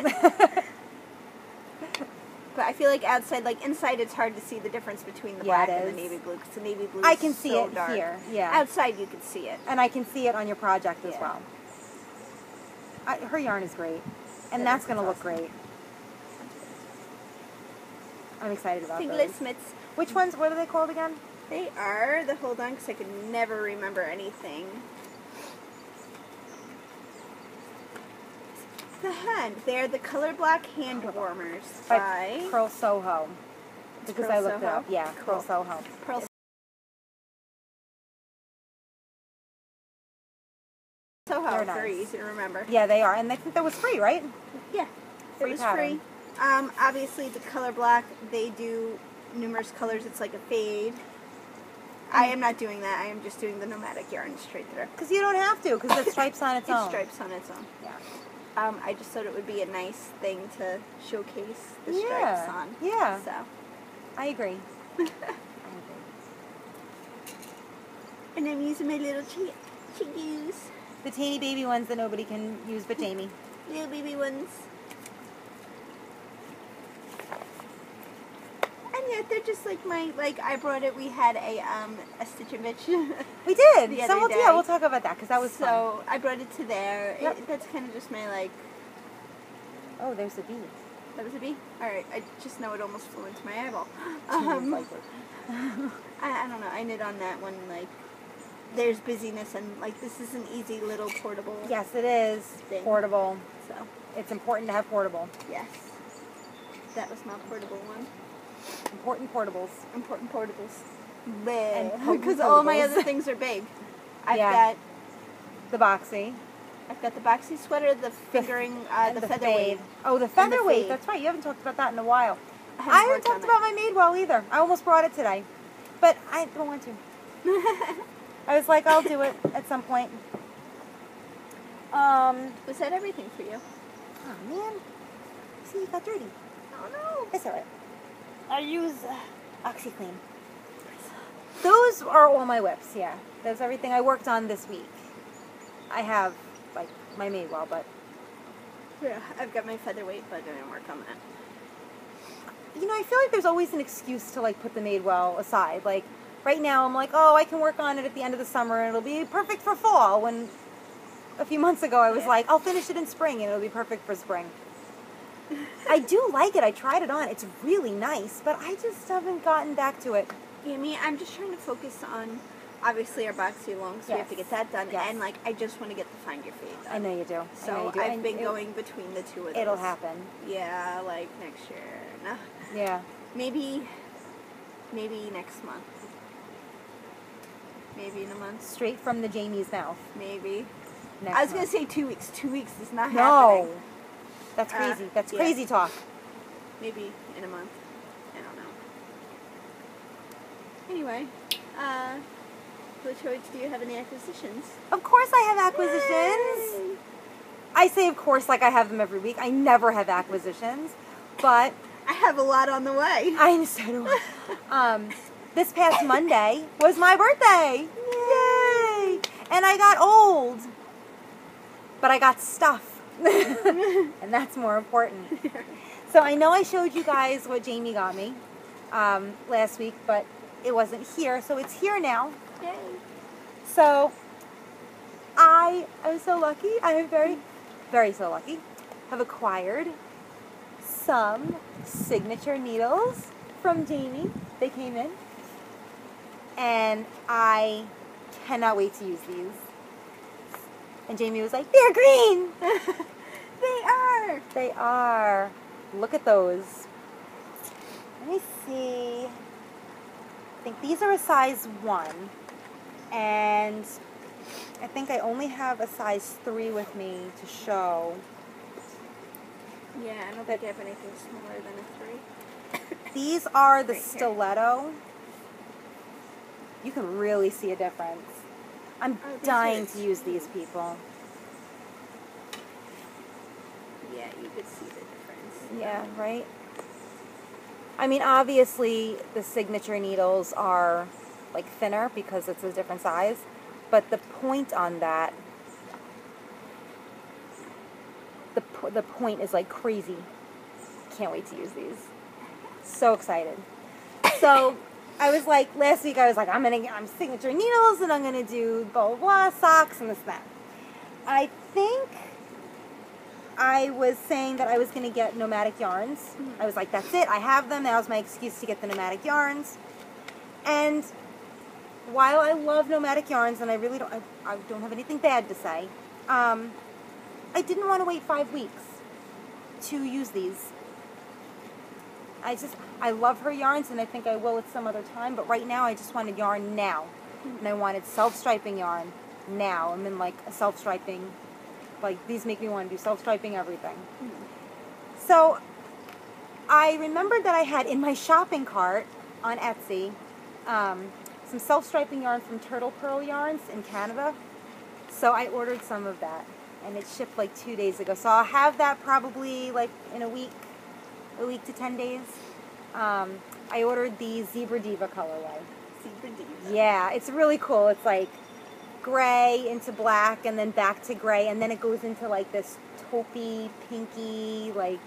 But I feel like outside, like inside, it's hard to see the difference between the black and the navy blue, because the navy blue is I can see so it dark. here. Yeah. Outside, you can see it. And I can see it on your project as well. Her yarn is great. And that's going to look great. I'm excited about those. Mitts. Which ones? What are they called again? They are hold on, because I can never remember anything. They're the Colorblock hand warmers by PurlSoho. Because I looked it up. Yeah, cool. PurlSoho. PurlSoho, very easy to remember. Yeah, they are, and I think that was free, right? Yeah, it was free. Obviously, the Colorblock, they do numerous colors. It's like a fade. I am not doing that. I am just doing the nomadic yarn straight through. Because you don't have to, because it stripes on its own. It stripes on its own. Yeah. I just thought it would be a nice thing to showcase the stripes on. Yeah. So. I agree. And I'm using my little chiggoos. The teeny baby ones that nobody can use but Jaymie. Little baby ones. And yeah, they're just like I brought it, we had a stitch and bitch. We did. The So other day. yeah, we'll talk about that, because that was fun. So I brought it to there. Yep. That's kind of just my Oh, there's a bee. That was a bee? Alright, I just know it almost flew into my eyeball. I don't know, I knit on that one, there's busyness, and, this is an easy little portable. Yes, it is. Thing. Portable. So. It's important to have portable. Yes. That was my portable one. Important portables. Important portables. Because all my other things are big. I've got the Boxy. I've got the Boxy sweater, the fingering, the featherweight. Oh, the featherweight. That's right. You haven't talked about that in a while. I haven't talked about my Madewell either. I almost brought it today, but I don't want to. I was like, I'll do it at some point. Was that everything for you? Oh man, see, it got dirty. Oh no. It's alright. I use OxyClean. Those are all my whips. Yeah, that's everything I worked on this week. I have my Madewell, but yeah, I've got my featherweight, but I didn't work on that. You know, I feel like there's always an excuse to put the Madewell aside. Right now, I'm like, oh, I can work on it at the end of the summer, and it'll be perfect for fall. When a few months ago, I was like, I'll finish it in spring, and it'll be perfect for spring. I do like it. I tried it on. It's really nice, but I just haven't gotten back to it. Yeah, I'm just trying to focus on, obviously, our Boxy along, so we have to get that done, and, I just want to get the Find Your Fade done. I know you do. So I've been going between the two of those. It'll happen. Yeah, next year. No. Yeah. Maybe next month. Maybe in a month. Straight from the Jaymie's mouth. Maybe. I was going to say 2 weeks. 2 weeks is not happening. No. That's crazy. That's crazy talk. Maybe in a month. I don't know. Anyway, George, do you have any acquisitions? Of course I have acquisitions. Yay. I say of course like I have them every week. I never have acquisitions. But I have a lot on the way. So do I. This past Monday was my birthday. Yay! And I got old. But I got stuff. And that's more important. So I know I showed you guys what Jaymie got me last week, but it wasn't here, so it's here now. Yay. So I am so lucky. I am very, very so lucky. Have acquired some signature needles from Jaymie. They came in. And I cannot wait to use these. And Jaymie was like, they're green! They are! They are. Look at those. Let me see. I think these are a size 1. And I think I only have a size 3 with me to show. Yeah, I don't think I have anything smaller than a 3. These are the stiletto. You can really see a difference. I'm dying to use these, people. Yeah, you could see the difference. Yeah, right? I mean, obviously, the signature needles are like thinner because it's a different size. But the point on that, the point is like crazy. Can't wait to use these. So excited. So I was like, last week I was like, I'm signature needles and I'm gonna do blah blah blah socks and this and that. I think I was saying that I was gonna get nomadic yarns. I was like, that's it, I have them. That was my excuse to get the nomadic yarns. And while I love nomadic yarns, and I really don't, I don't have anything bad to say, I didn't want to wait 5 weeks to use these. I love her yarns, and I think I will at some other time, but right now I just wanted yarn now. And I wanted self-striping yarn now. I'm in like a self-striping, like these make me want to do self-striping everything. So I remembered that I had in my shopping cart on Etsy some self-striping yarn from Turtle Pearl Yarns in Canada. So I ordered some of that, and it shipped like 2 days ago. So I'll have that probably like in a week to 10 days. I ordered the Zebra Diva colorway. Zebra Diva. Yeah, it's really cool. It's like gray into black and then back to gray, and then it goes into like this taupey, pinky, like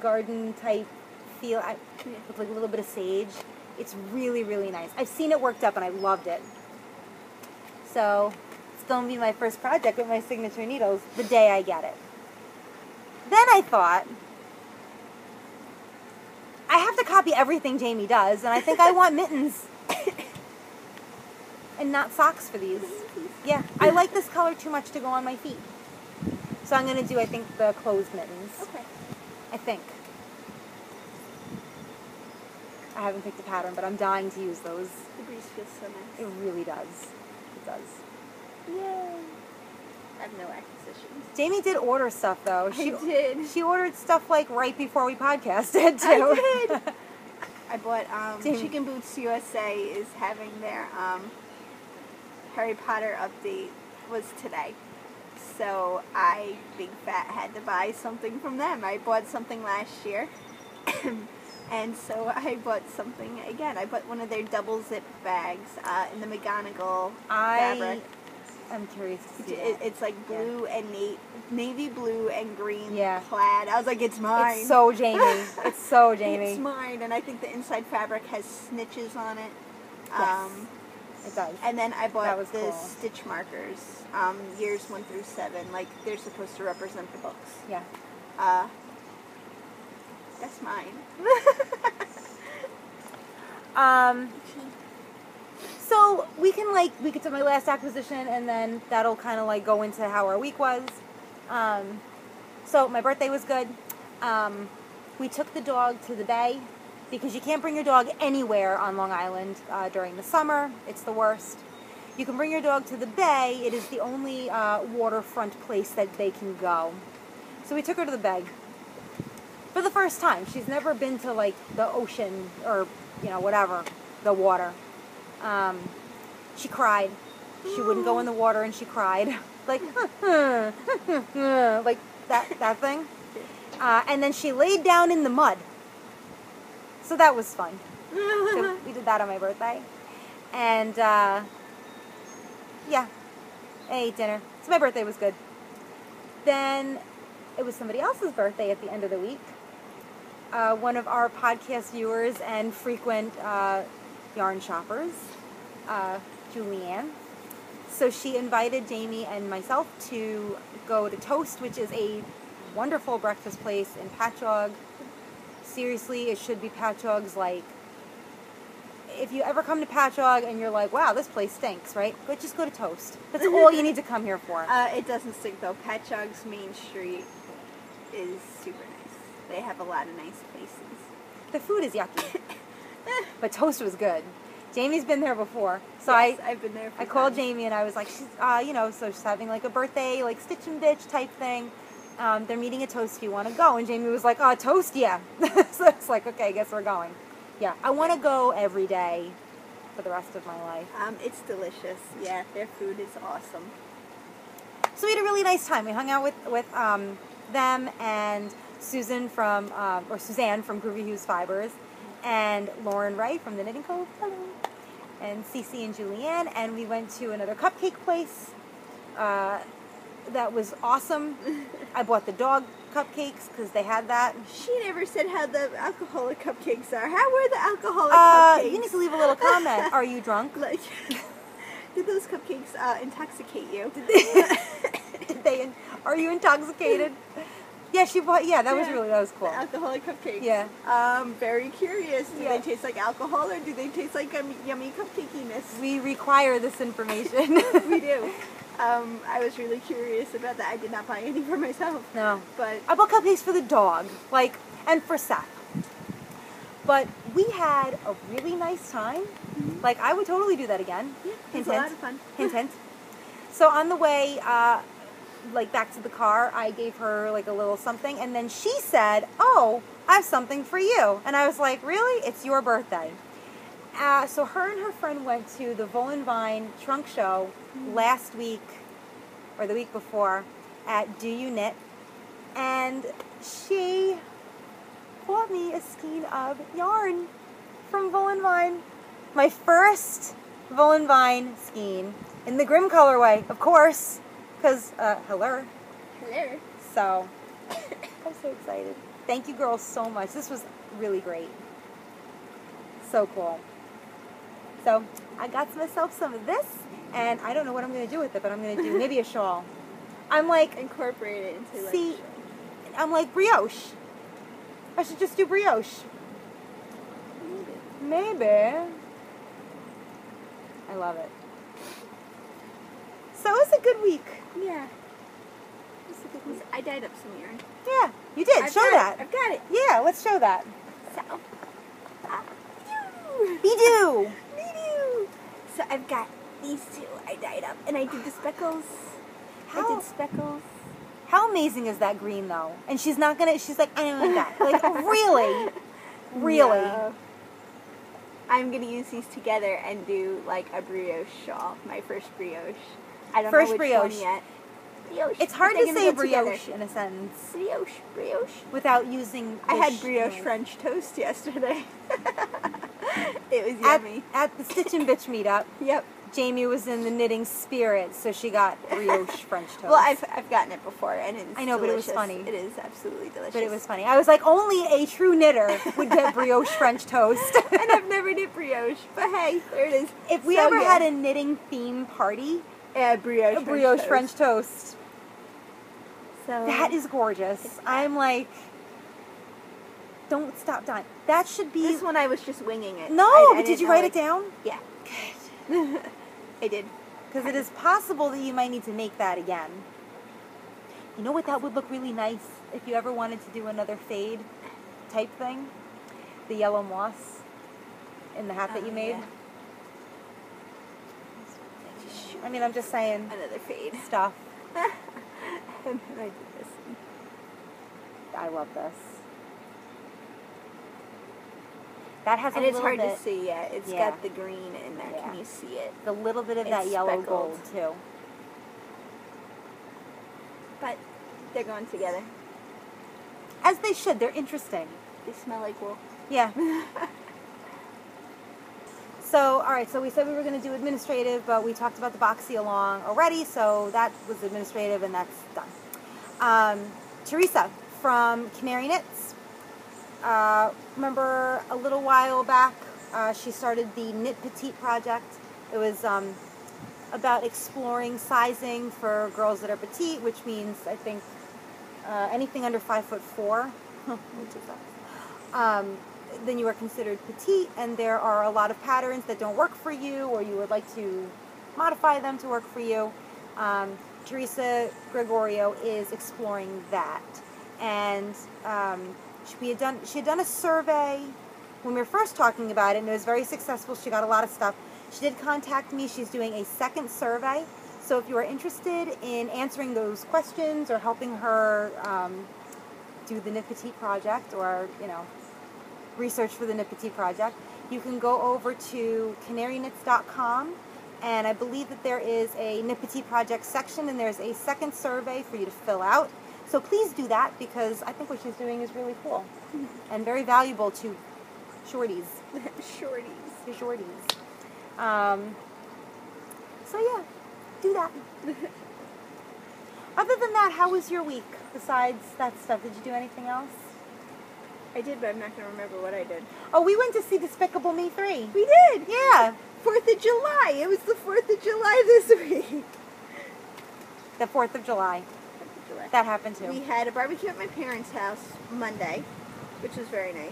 garden type feel with like a little bit of sage. It's really, really nice. I've seen it worked up and I loved it. So it's going to be my first project with my signature needles the day I get it. Then I thought, I have to copy everything Jaymie does, and I think I want mittens and not socks for these. Yeah, I like this color too much to go on my feet. So I'm going to do, I think, the closed mittens. Okay. I think. I haven't picked a pattern, but I'm dying to use those. The breeze feels so nice. It really does. It does. Yay. I have no acquisitions. Jaymie did order stuff, though. I did. She ordered stuff, like, right before we podcasted, too. I did. I bought, Jaymie. Chicken Boots USA is having their, Harry Potter update was today. So I, big fat, had to buy something from them. I bought something last year. And so I bought something again. I bought one of their double zip bags in the McGonagall fabric. I'm curious to see It's like blue and navy blue and green plaid. I was like, it's mine. It's so Jaymie. It's so Jaymie. It's mine, and I think the inside fabric has snitches on it. Yes, it does. And then I bought the cool. stitch markers, years 1 through 7. Like, they're supposed to represent the books. Yeah. That's mine. So we could do my last acquisition, and then that'll kind of like go into how our week was. So my birthday was good. We took the dog to the bay because you can't bring your dog anywhere on Long Island during the summer. It's the worst. You can bring your dog to the bay. It is the only waterfront place that they can go. So we took her to the bay for the first time. She's never been to like the ocean or, you know, whatever, the water. She cried. She wouldn't go in the water, and she cried. Like, like that thing. And then she laid down in the mud. So that was fun. So we did that on my birthday. And, yeah, I ate dinner. So my birthday was good. Then it was somebody else's birthday at the end of the week. One of our podcast viewers and frequent yarn shoppers, Julianne. So she invited Jaymie and myself to go to Toast, which is a wonderful breakfast place in Patchogue. Seriously, it should be Patchogue's, like, if you ever come to Patchogue and you're like, wow, this place stinks, right? But just go to Toast. That's all you need to come here for. It doesn't stink, though. Patchogue's main street is super nice. They have a lot of nice places. The food is yucky. But Toast was good. Jaymie's been there before. So yes, I've been there. I called Jaymie and I was like, she's, you know, so she's having like a birthday, like Stitch and Bitch type thing. They're meeting at Toast. Do you want to go? And Jaymie was like, oh, Toast, yeah. So it's like, okay, I guess we're going. Yeah, I want to go every day for the rest of my life. It's delicious. Yeah, their food is awesome. So we had a really nice time. We hung out with them and Suzanne from Groovy Hughes Fibers, and Lauren Wright from the Knitting Cove. Hello. and Cece and Julianne, and we went to another cupcake place that was awesome. I bought the dog cupcakes because they had that. She never said how the alcoholic cupcakes are. How were the alcoholic cupcakes? You need to leave a little comment. Are you drunk? Like, did those cupcakes intoxicate you? Are you intoxicated? Yeah, she bought. Yeah, that was cool. The alcoholic cupcakes. Yeah. Very curious. Do they taste like alcohol or do they taste like yummy cupcakiness? We require this information. We do. I was really curious about that. I did not buy any for myself. No. But I bought cupcakes for the dog, and for Seth. But we had a really nice time. Mm-hmm. Like, I would totally do that again. Yeah, it was a lot of fun. Hint, hint. So on the way, back to the car, I gave her, a little something, and then she said, "Oh, I have something for you." And I was like, "Really? It's your birthday." So her and her friend went to the Vol and Vine trunk show last week, or the week before, at Do You Knit, and she bought me a skein of yarn from Vol and Vine. My first Vol and Vine skein in the Grimm colorway, of course, because, hello. Hello. So, I'm so excited. Thank you girls so much. This was really great. So cool. So, I got myself some of this, and I don't know what I'm going to do with it, but I'm going to do maybe a shawl. I'm like... Incorporate it into, see, I'm like brioche. I should just do brioche. Maybe. I love it. So, it was a good week. Yeah. It was a good week. I dyed up some yarn. Yeah, you did. Show that. I've got it. Yeah, let's show that. So, Me do. So I've got these two I dyed up, and I did the speckles. I did speckles. How amazing is that green, though? And she's not gonna, she's like, I don't want that. Like, really? Really? No. I'm gonna use these together and do, a brioche shawl. My first brioche. I don't know which one yet. Brioche. It's hard to say brioche in a sentence. Brioche. Without using I had brioche French toast yesterday. It was yummy. At the Stitch and Bitch meetup. Yep. Jaymie was in the knitting spirit, so she got brioche French toast. Well, I've gotten it before, and it's I know, delicious. But it was funny. It is absolutely delicious. But it was funny. I was like, only a true knitter would get brioche French toast. And I've never knit brioche, but hey, there it is. If we ever had a knitting theme party, brioche French toast. So that is gorgeous. I'm like, don't stop dying. That should be... This one I was just winging it. No, but did you write it down? Yeah. Good. I did. Because it is possible that you might need to make that again. You know what that would look really nice if you ever wanted to do another fade type thing? The yellow moss in the hat that you made. Yeah. I mean, I'm just saying. Another fade. Stuff. And then I did this one. I love this. That has and a it's little hard bit, to see, yeah. It's got the green in there. Yeah. Can you see it? The little bit of that yellow gold, too. But they're going together. As they should. They're interesting. They smell like wool. Yeah. So, alright, so we said we were going to do administrative, but we talked about the Boxy along already, so that was administrative, and that's done. Teresa from Canary Knits. Remember a little while back, she started the Knit Petite project. It was about exploring sizing for girls that are petite, which means, I think, anything under 5'4", which is that. Then you are considered petite, and there are a lot of patterns that don't work for you, or you would like to modify them to work for you. Teresa Gregorio is exploring that, and she had done a survey when we were first talking about it, and it was very successful. She got a lot of stuff. She did contact me. She's doing a second survey, so if you are interested in answering those questions or helping her do the Knit Petite project, or research for the Knit Petite project, you can go over to canaryknits.com, and I believe that there is a Knit Petite project section, and there's a second survey for you to fill out. So please do that, because I think what she's doing is really cool and very valuable to shorties. Shorties. To shorties. So yeah, do that. Other than that, how was your week? Besides that stuff, did you do anything else? I did, but I'm not going to remember what I did. Oh, we went to see Despicable Me 3. We did! Yeah. 4th of July. It was the 4th of July this week. The 4th of July. 4th of July. That happened too. We had a barbecue at my parents' house Monday, which was very nice.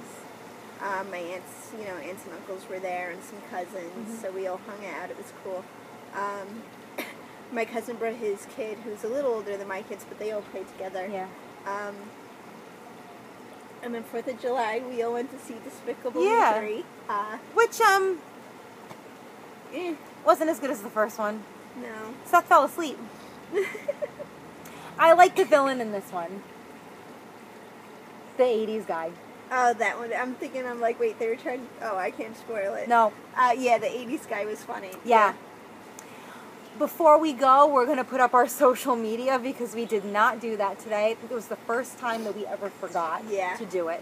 My aunts, aunts and uncles were there and some cousins, so we all hung out. It was cool. My cousin brought his kid, who's a little older than my kids, but they all played together. Yeah. And then 4th of July, we all went to see Despicable Me 3. Which, wasn't as good as the first one. No. Seth fell asleep. I like the villain in this one. The 80s guy. Oh, that one. I'm like, wait, they were trying... Oh, I can't spoil it. No. Yeah, the 80s guy was funny. Yeah. Before we go, we're going to put up our social media because we did not do that today. I think it was the first time that we ever forgot to do it.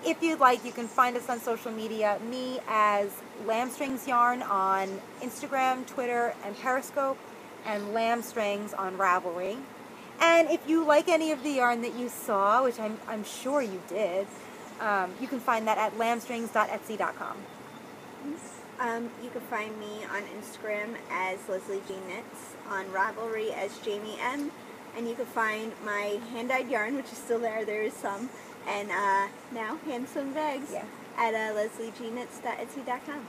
If you'd like, you can find us on social media. Me as Lambstrings Yarn on Instagram, Twitter, and Periscope, and Lambstrings on Ravelry. And if you like any of the yarn that you saw, which I'm sure you did, you can find that at lambstrings.etsy.com. You can find me on Instagram as LeslieJeanKnits, on Ravelry as JaymieM, and you can find my hand-dyed yarn, which is still there. There is some, and now hand-sewn bags at LeslieJeanKnits.etsy.com.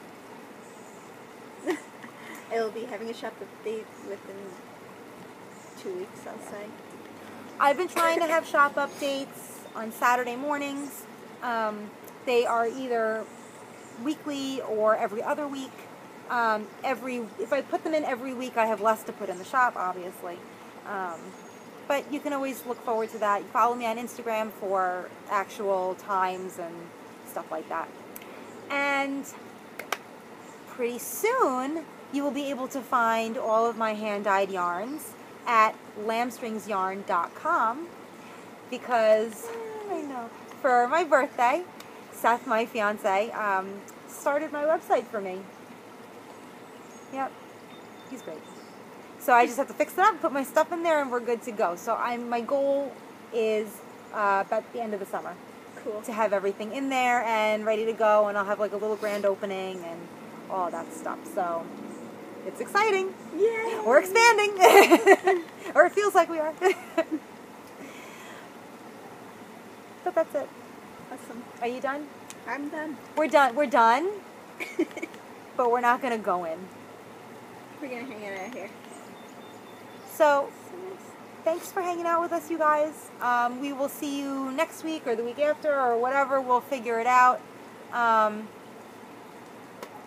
I will be having a shop update within 2 weeks, I'll say. I've been trying to have shop updates on Saturday mornings. They are either weekly or every other week. If I put them in every week, I have less to put in the shop, obviously. But you can always look forward to that. You follow me on Instagram for actual times and stuff like that. And pretty soon, you will be able to find all of my hand-dyed yarns at lambstringsyarn.com because, I know, for my birthday, Seth, my fiance, started my website for me. Yep, he's great. So I just have to fix it up, put my stuff in there, and we're good to go. So my goal is about the end of the summer. Cool. To have everything in there and ready to go, and I'll have like a little grand opening and all that stuff. So it's exciting. Yeah. We're expanding. Or it feels like we are. But that's it. Awesome. Are you done? I'm done. We're done. We're done. But we're not going to go in. We're going to hang out here. So, thanks for hanging out with us, you guys. We will see you next week or the week after or whatever. We'll figure it out.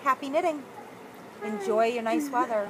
Happy knitting. Enjoy your nice weather.